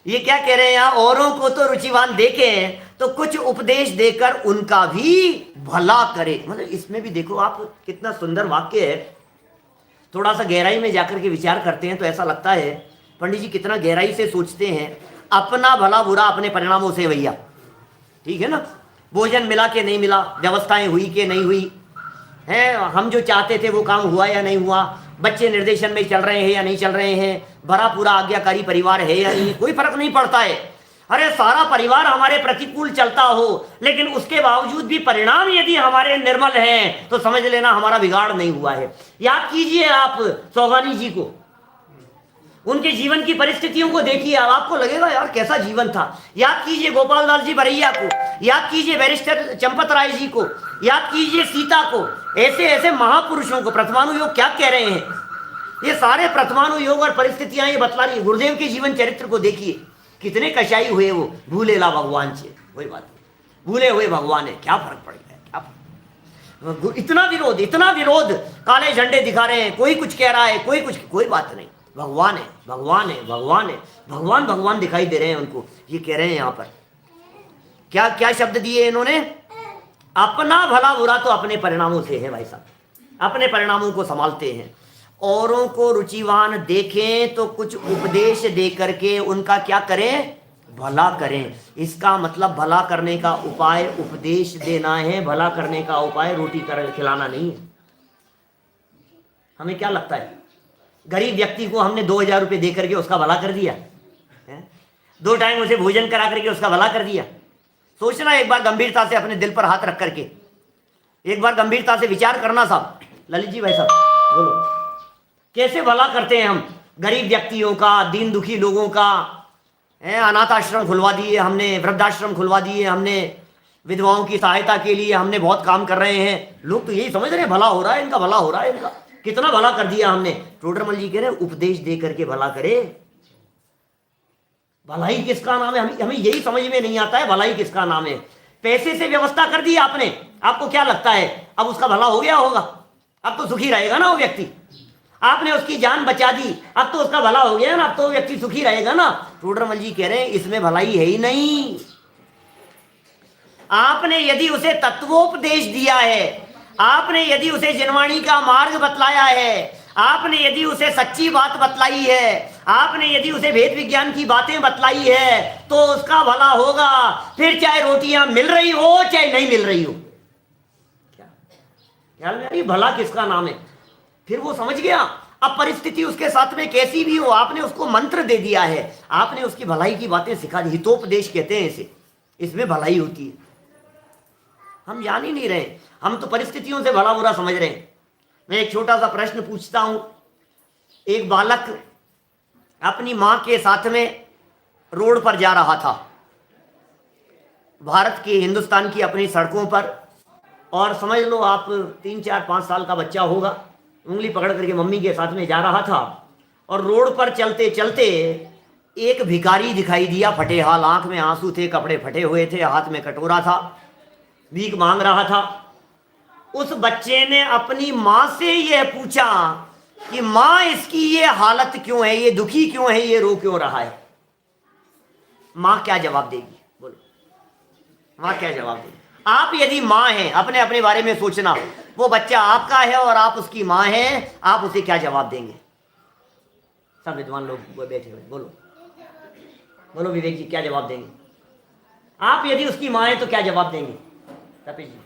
ये क्या कह रहे हैं यहाँ, औरों को तो रुचिवान देखें तो कुछ उपदेश देकर उनका भी भला करे। मतलब इसमें भी देखो आप, कितना सुंदर वाक्य है। थोड़ा सा गहराई में जाकर के विचार करते हैं तो ऐसा लगता है पंडित जी कितना गहराई से सोचते हैं। अपना भला बुरा अपने परिणामों से भैया, ठीक है ना। भोजन मिला के नहीं मिला, व्यवस्थाएं हुई कि नहीं हुई है, हम जो चाहते थे वो काम हुआ या नहीं हुआ, बच्चे निर्देशन में चल रहे हैं या नहीं चल रहे हैं, भरा पूरा आज्ञाकारी परिवार है या नहीं, कोई फर्क नहीं पड़ता है। अरे सारा परिवार हमारे प्रतिकूल चलता हो लेकिन उसके बावजूद भी परिणाम यदि हमारे निर्मल हैं तो समझ लेना हमारा बिगाड़ नहीं हुआ है। याद कीजिए आप सौगानी जी को, उनके जीवन की परिस्थितियों को देखिए, आपको लगेगा यार कैसा जीवन था। याद कीजिए गोपाल दास जी बरैया को, याद कीजिए बैरिस्टर चंपत राय जी को, याद कीजिए सीता को, ऐसे ऐसे महापुरुषों को। प्रथमानुयोग क्या कह रहे हैं, ये सारे प्रथमानुयोग और परिस्थितियां ये बतला रही है। गुरुदेव के जीवन चरित्र को देखिए, कितने कशाई हुए वो, भूले ला भगवान से, वही बात, भूले हुए भगवान है, क्या फर्क पड़ गया, क्या फर्क। इतना विरोध, काले झंडे दिखा रहे हैं, कोई कुछ कह रहा है, कोई कुछ, कोई बात नहीं, भगवान है, भगवान है, भगवान है, भगवान भगवान दिखाई दे रहे हैं उनको। ये कह रहे हैं यहां पर, क्या क्या शब्द दिए इन्होंने, अपना भला बुरा तो अपने परिणामों से है भाई साहब, अपने परिणामों को संभालते हैं। औरों को रुचिवान देखें तो कुछ उपदेश दे करके उनका क्या करें, भला करें। इसका मतलब भला करने का उपाय उपदेश देना है, भला करने का उपाय रोटी खिलाना नहीं है। हमें क्या लगता है, गरीब व्यक्ति को हमने 2000 रुपये दे करके उसका भला कर दिया है? 2 टाइम उसे भोजन करा करके उसका भला कर दिया? सोचना एक बार गंभीरता से, अपने दिल पर हाथ रख करके एक बार गंभीरता से विचार करना साहब। ललित जी भाई साहब बोलो, कैसे भला करते हैं हम गरीब व्यक्तियों का, दीन दुखी लोगों का। अनाथ आश्रम खुलवा दिए हमने, वृद्धाश्रम खुलवा दिए हमने, विधवाओं की सहायता के लिए हमने बहुत काम कर रहे हैं। लोग तो यही समझ रहे हैं भला हो रहा है इनका, भला हो रहा है इनका, कितना भला कर दिया हमने। टोडरमल जी कह रहे हैं उपदेश दे करके भला करे। भलाई किसका नाम है, हमें यही समझ में नहीं आता है, भलाई किसका नाम है। पैसे से व्यवस्था कर दी आपने, आपको क्या लगता है अब उसका भला हो गया होगा? अब तो सुखी रहेगा ना वो व्यक्ति। आपने उसकी जान बचा दी, अब तो उसका भला हो गया ना, अब तो वो व्यक्ति सुखी रहेगा ना। टोडरमल जी कह रहे हैं इसमें भलाई है ही नहीं। आपने यदि उसे तत्वोपदेश दिया है, आपने यदि उसे जिनवाणी का मार्ग बतलाया है, आपने यदि उसे सच्ची बात बतलाई है, आपने यदि उसे भेद विज्ञान की बातें बतलाई है तो उसका भला होगा। फिर चाहे रोटियां मिल रही हो चाहे नहीं मिल रही हो। क्या ख्याल में आ रही, भला किसका नाम है? फिर वो समझ गया। अब परिस्थिति उसके साथ में कैसी भी हो, आपने उसको मंत्र दे दिया है, आपने उसकी भलाई की बातें सिखा दी। हितोपदेश कहते हैं इसे, इसमें भलाई होती है। हम जान ही नहीं रहे, हम तो परिस्थितियों से भला बुरा समझ रहे हैं। मैं एक छोटा सा प्रश्न पूछता हूं। एक बालक अपनी मां के साथ में रोड पर जा रहा था, भारत की, हिंदुस्तान की अपनी सड़कों पर, और समझ लो आप 3, 4, 5 साल का बच्चा होगा, उंगली पकड़ करके मम्मी के साथ में जा रहा था। और रोड पर चलते चलते एक भिखारी दिखाई दिया, फटे हाल, आंख में आंसू थे, कपड़े फटे हुए थे, हाथ में कटोरा था, भीख मांग रहा था। उस बच्चे ने अपनी माँ से यह पूछा कि माँ इसकी ये हालत क्यों है, ये दुखी क्यों है, ये रो क्यों रहा है? माँ क्या जवाब देगी? बोलो, माँ क्या जवाब देगी? आप यदि माँ हैं, अपने अपने बारे में सोचना, वो बच्चा आपका है और आप उसकी माँ हैं, आप उसे क्या जवाब देंगे? सब विद्वान लोग बैठे हुए, बोलो बोलो विवेक जी, क्या जवाब देंगे? आप यदि उसकी माँ है तो क्या जवाब देंगे? तपेश जी,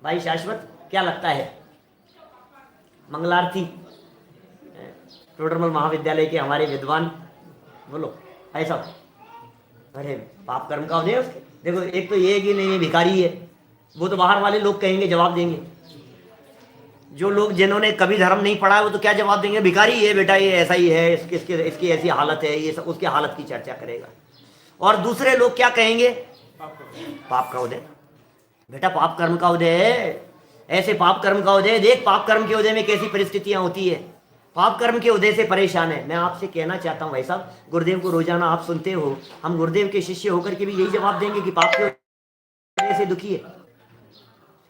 भाई शाश्वत, क्या लगता है? मंगलारती, टोडरमल महाविद्यालय के हमारे विद्वान, बोलो ऐसा। अरे पाप कर्म का उदय उसके, देखो एक तो ये है कि नहीं भिखारी है, वो तो बाहर वाले लोग कहेंगे, जवाब देंगे। जो लोग जिन्होंने कभी धर्म नहीं पढ़ा है वो तो क्या जवाब देंगे? भिखारी है बेटा, ये ऐसा ही है, इसकी ऐसी हालत है, ये सब उसकी हालत की चर्चा करेगा। और दूसरे लोग क्या कहेंगे? पाप का उदय, बेटा पाप कर्म का उदय है, ऐसे पाप कर्म का उदय, देख पाप कर्म के उदय में कैसी परिस्थितियां होती है, पाप कर्म के उदय से परेशान है। मैं आपसे कहना चाहता हूं भाई साहब, गुरुदेव को रोजाना आप सुनते हो, हम गुरुदेव के शिष्य होकर के भी यही जवाब देंगे कि पाप के उदय से दुखी है।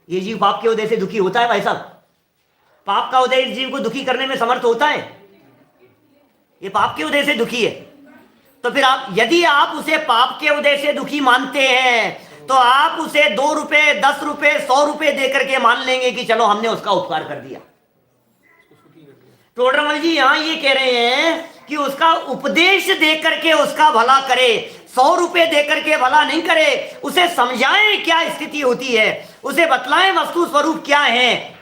ये जीव पाप के उदय से दुखी होता है भाई साहब? पाप का उदय इस जीव को दुखी करने में समर्थ होता है? ये पाप के उदय से दुखी है। तो फिर आप, यदि आप उसे पाप के उदय से दुखी मानते हैं तो आप उसे 2 रुपए, 10 रुपए, 100 रुपए देकर के मान लेंगे कि चलो हमने उसका उपकार कर दिया। टोडरमल जी यहां ये कह रहे हैं कि उसका उपदेश देकर के उसका भला करे, 100 रुपए देकर के भला नहीं करे, उसे समझाएं क्या स्थिति होती है, उसे बतलाएं वस्तु स्वरूप क्या है।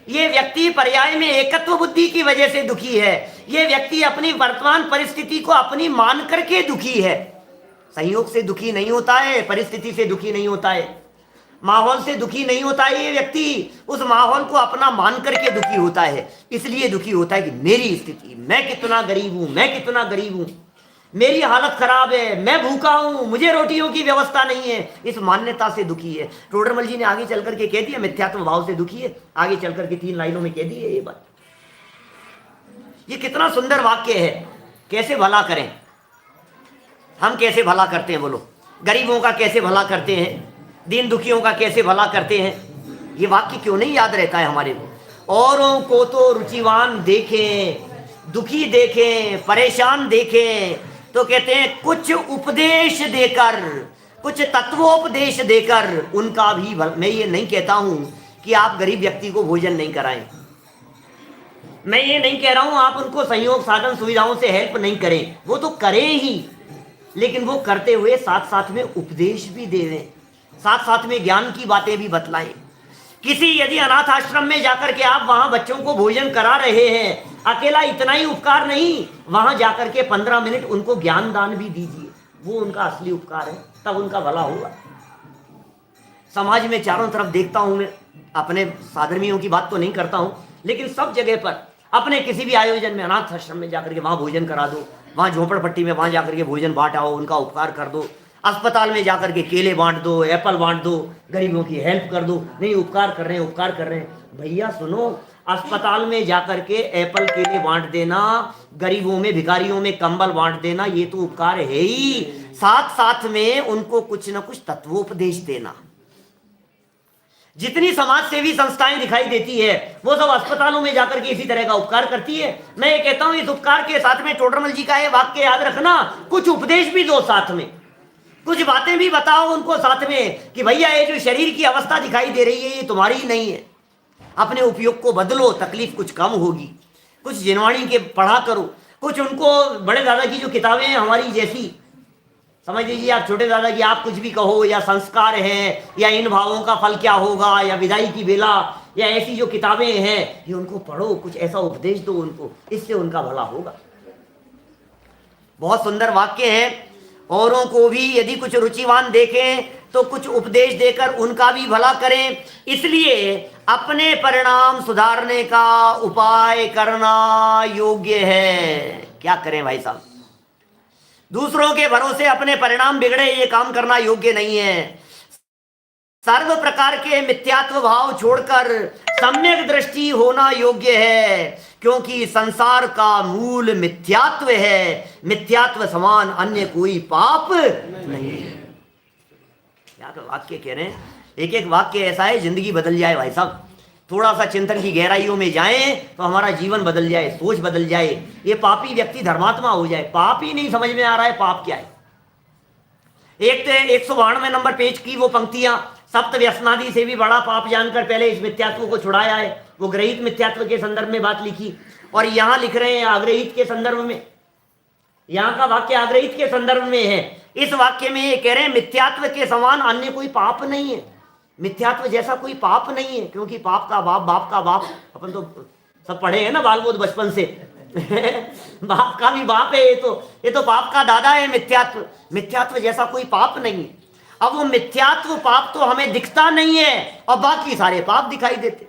ये व्यक्ति पर्याय में एकत्व बुद्धि की वजह से दुखी है। ये व्यक्ति अपनी वर्तमान परिस्थिति को अपनी मान करके दुखी है। संयोग से दुखी नहीं होता है, परिस्थिति से दुखी नहीं होता है, माहौल से दुखी नहीं होता है। ये व्यक्ति उस माहौल को अपना मान करके दुखी होता है। इसलिए दुखी होता है कि मेरी स्थिति, मैं कितना गरीब हूं, मैं कितना गरीब हूं, मेरी हालत खराब है, मैं भूखा हूं, मुझे रोटियों की व्यवस्था नहीं है। इस मान्यता से दुखी है। टोडरमल जी ने आगे चल करके कह दिया मिथ्यात्व भाव से दुखी है। आगे चल करके 3 लाइनों में कह दी है ये बात। ये कितना सुंदर वाक्य है। कैसे भला करें? हम कैसे भला करते हैं बोलो? गरीबों का कैसे भला करते हैं? दीन दुखियों का कैसे भला करते हैं? ये वाक्य क्यों नहीं याद रहता है हमारे को? औरों को तो रुचिवान देखें, दुखी देखें, परेशान देखें तो कहते हैं कुछ उपदेश देकर, कुछ तत्वोपदेश देकर उनका भी मैं ये नहीं कहता हूं कि आप गरीब व्यक्ति को भोजन नहीं कराएं, मैं ये नहीं कह रहा हूं आप उनको संयोग साधन सुविधाओं से हेल्प नहीं करें, वो तो करें ही, लेकिन वो करते हुए साथ साथ में उपदेश भी देवें, साथ साथ में ज्ञान की बातें भी बतलाएं। किसी यदि अनाथ आश्रम में जाकर के आप वहां बच्चों को भोजन करा रहे हैं, अकेला इतना ही उपकार नहीं, वहां जाकर के 15 मिनट उनको ज्ञान दान भी दीजिए, वो उनका असली उपकार है, तब उनका भला होगा। समाज में चारों तरफ देखता हूं मैं, अपने साधर्मियों की बात तो नहीं करता हूं, लेकिन सब जगह पर अपने किसी भी आयोजन में अनाथ आश्रम में जाकर के वहां भोजन करा दो, वहां झोपड़पट्टी में वहां जाकर के भोजन बांट आओ, उनका उपकार कर दो, अस्पताल में जाकर के केले बांट दो, एप्पल बांट दो, गरीबों की हेल्प कर दो। नहीं, उपकार कर रहे हैं, उपकार कर रहे हैं। भैया सुनो, अस्पताल में जाकर के एप्पल केले बांट देना, गरीबों में भिखारियों में कंबल बांट देना, ये तो उपकार है ही, साथ साथ में उनको कुछ न कुछ तत्वोपदेश देना। जितनी समाज सेवी संस्थाएं दिखाई देती है वो सब अस्पतालों में जाकर के इसी तरह का उपकार करती है। मैं ये कहता हूं इस उपकार के साथ में टोडरमल जी का ये वाक्य याद रखना, कुछ उपदेश भी दो साथ में, कुछ बातें भी बताओ उनको साथ में कि भैया ये जो शरीर की अवस्था दिखाई दे रही है ये तुम्हारी ही नहीं है, अपने उपयोग को बदलो, तकलीफ कुछ कम होगी। कुछ जिनवाणी के पढ़ा करो, कुछ उनको बड़े दादा की जो किताबें हैं हमारी जैसी, समझ लीजिए आप छोटे दादा की आप कुछ भी कहो, या संस्कार है, या इन भावों का फल क्या होगा, या विदाई की बेला, या ऐसी जो किताबें हैं ये उनको पढ़ो, कुछ ऐसा उपदेश दो उनको, इससे उनका भला होगा। बहुत सुंदर वाक्य है। औरों को भी यदि कुछ रुचिवान देखें तो कुछ उपदेश देकर उनका भी भला करें, इसलिए अपने परिणाम सुधारने का उपाय करना योग्य है। क्या करें भाई साहब? दूसरों के भरोसे अपने परिणाम बिगड़े, ये काम करना योग्य नहीं है। सर्व प्रकार के मिथ्यात्व भाव छोड़कर सम्यक दृष्टि होना योग्य है, क्योंकि संसार का मूल मिथ्यात्व है, मिथ्यात्व समान अन्य कोई पाप नहीं है। क्या तो वाक्य कह रहे हैं, एक एक वाक्य ऐसा है जिंदगी बदल जाए भाई साहब। थोड़ा सा चिंतन की गहराइयों में जाएं तो हमारा जीवन बदल जाए, सोच बदल जाए, ये पापी व्यक्ति धर्मात्मा हो जाए। पाप ही नहीं समझ में आ रहा है पाप क्या है। एक तो 192 नंबर पेज की वो पंक्तियां, सप्त व्यसनादि से भी बड़ा पाप जानकर पहले इस मिथ्यात्व को छुड़ाया है, वो ग्रहित मिथ्यात्व के संदर्भ में बात लिखी, और यहां लिख रहे हैं आग्रहित के संदर्भ में। यहां का वाक्य आग्रहित के संदर्भ में है। इस वाक्य में ये कह रहे हैं मिथ्यात्व के समान अन्य कोई पाप नहीं है, मिथ्यात्व जैसा कोई पाप नहीं है, क्योंकि पाप का बाप, बाप का बाप, अपन तो सब पढ़े हैं ना बाल बोध बचपन से बाप का भी बाप है, ये तो पाप का दादा है मिथ्यात्व। मिथ्यात्व जैसा कोई पाप नहीं है। अब वो मिथ्यात्व पाप तो हमें दिखता नहीं है और बाकी सारे पाप दिखाई देते।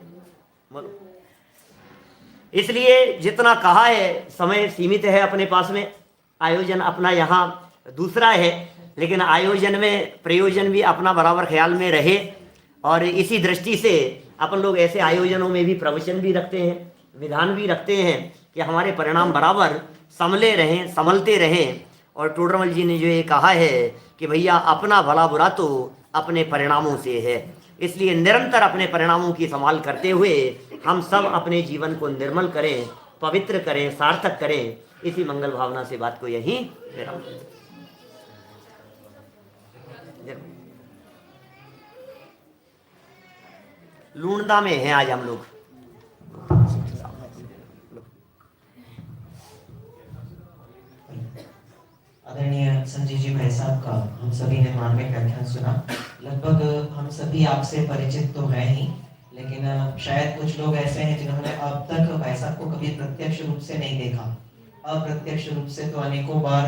इसलिए जितना कहा है, समय सीमित है अपने पास में, आयोजन अपना यहाँ दूसरा है, लेकिन आयोजन में प्रयोजन भी अपना बराबर ख्याल में रहे, और इसी दृष्टि से अपन लोग ऐसे आयोजनों में भी प्रवचन भी रखते हैं, विधान भी रखते हैं कि हमारे परिणाम बराबर संभले रहें, संभलते रहें। और टोडरमल जी ने जो ये कहा है कि भैया अपना भला बुरा तो अपने परिणामों से है। इसलिए निरंतर अपने परिणामों की संभाल करते हुए हम सब अपने जीवन को निर्मल करें, पवित्र करें, सार्थक करें। इसी मंगल भावना से बात को यहीं विराम देते हैं। लूणदा में हैं आज हम लोग। आदरणीय संजय जी भाई साहब का हम सभी ने मार्मिक व्याख्यान सुना। लगभग हम सभी आपसे परिचित तो हैं ही, लेकिन शायद कुछ लोग ऐसे हैं जिन्होंने अब तक भाई साहब को कभी प्रत्यक्ष रूप से नहीं देखा। अप्रत्यक्ष रूप से तो अनेकों बार